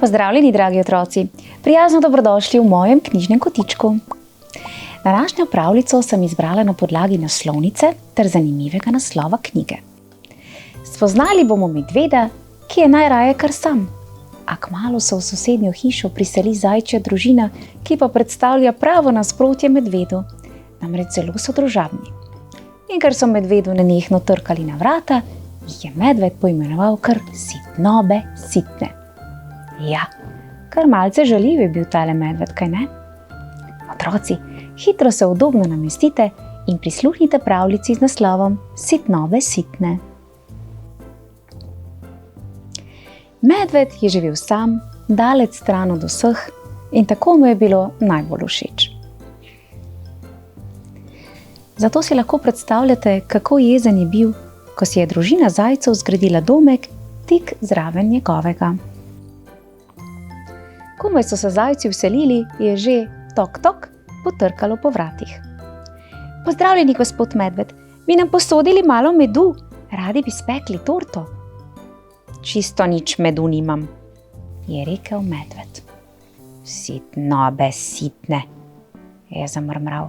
Pozdravljeni, dragi otroci! Prijazno dobrodošli v mojem knjižnem kotičku. Današnjo pravljico sem izbrala na podlagi naslovnice ter zanimivega naslova knjige. Spoznali bomo medveda, ki je najraje kar sam. A kmalu se v sosednjo hišo priseli zajčja družina, ki pa predstavlja pravo nasprotje medvedu, namreč zelo so družabni. In ker so medvedu nenehno trkali na vrata, jih je medved poimenoval kar sitnobe sitne. Ja, kar malce žaljiv je bil tale medved, kaj ne? Otroci, hitro se udobno namestite in prisluhnite pravljici z naslovom Sitnobe sitne. Medved je živel sam, daleč stran od vseh, in tako mu je bilo najbolj všeč. Zato si lahko predstavljate, kako jezen je bil, ko si je družina zajcev zgradila domek tik zraven njegovega. Komaj so se zajci vselili, je že tok tok potrkalo po vratih. Pozdravljeni, gospod medved, bi nam posodili malo medu, radi bi spekli torto. Čisto nič medu nimam, je rekel medved. Sitnobe sitne, je zamrmral.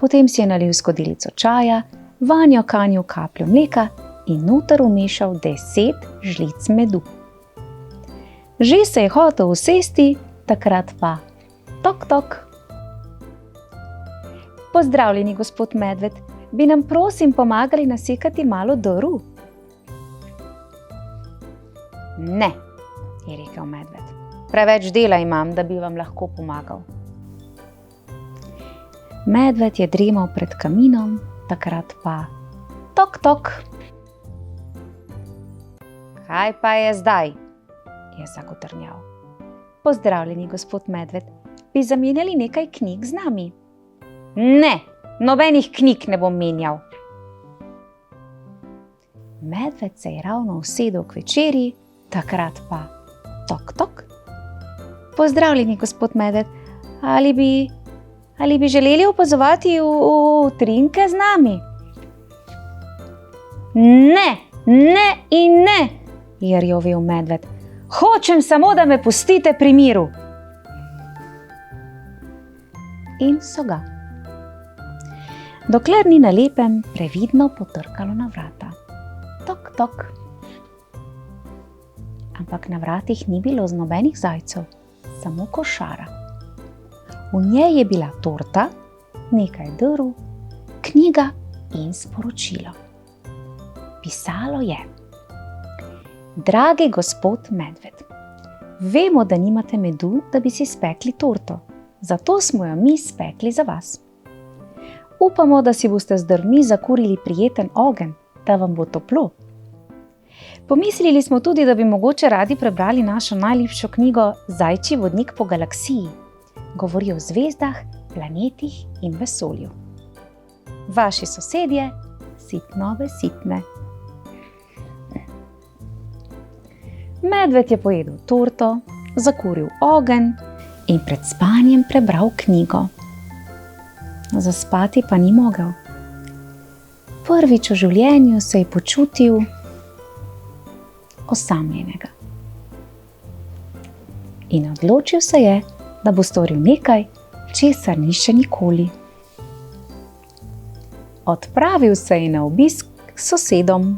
Potem si je nalil skodelico čaja, vanjo kanil kapljo mleka in noter vmešal 10 žlic medu. Že se je hotel usesti, takrat pa tok tok. Pozdravljeni, gospod medved, bi nam prosim pomagali nasekati malo drv? Ne, je rekel medved. Preveč dela imam, da bi vam lahko pomagal. Medved je dremal pred kaminom, takrat pa tok tok. Kaj pa je zdaj? Je zagotrnjal. Pozdravljeni, gospod medved, bi zamenjali nekaj knjig z nami? Ne, nobenih knjig ne bom menjal. Medved se je ravno usedel k večerji, takrat pa tok tok. Pozdravljeni, gospod medved, ali bi želeli opazovati utrinke z nami? Ne, ne in ne, je rjovel medved. Hočem samo, da me pustite pri miru. In so ga. Dokler ni na lepem previdno potrkalo na vrata. Tok tok. Ampak na vratih ni bilo nobenih zajcev, samo košara. V njej je bila torta, nekaj drv, knjiga in sporočilo. Pisalo je: Dragi gospod medved, vemo, da nimate medu, da bi si spekli torto, zato smo jo mi spekli za vas. Upamo, da si boste z drvmi zakurili prijeten ogenj, da vam bo toplo. Pomislili smo tudi, da bi mogoče radi prebrali našo najljubšo knjigo Zajčji vodnik po galaksiji. Govori o zvezdah, planetih in vesolju. Vaši sosedje, sitnobe sitne. Medved je pojedel torto, zakuril ogenj in pred spanjem prebral knjigo. Zaspati pa ni mogel. Prvič v življenju se je počutil osamljenega. In odločil se je, da bo storil nekaj, česar ni še nikoli. Odpravil se je na obisk k sosedom.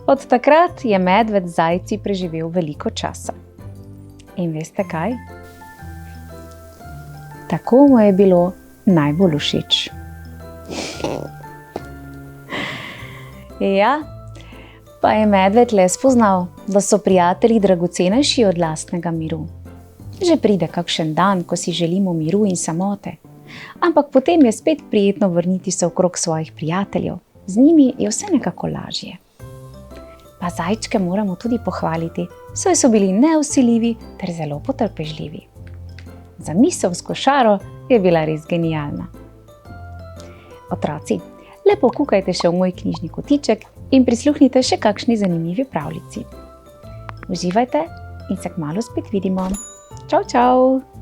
Od takrat je medved z zajci preživel veliko časa. In veste kaj? Tako mu je bilo najbolj všeč. Ja, pa je medved le spoznal, da so prijatelji dragocenejši od lastnega miru. Že pride kakšen dan, ko si želimo miru in samote, ampak potem je spet prijetno vrniti se okrog svojih prijateljev. Z njimi je vse nekako lažje. Pa zajčke moramo tudi pohvaliti, saj so bili nevsiljivi ter zelo potrpežljivi. Zamisel s košaro je bila res genialna. Otroci, lepo kukajte še v moj knjižni kotiček in prisluhnite še kakšni zanimivi pravljici. Uživajte in se kmalu spet vidimo. Čau, čau!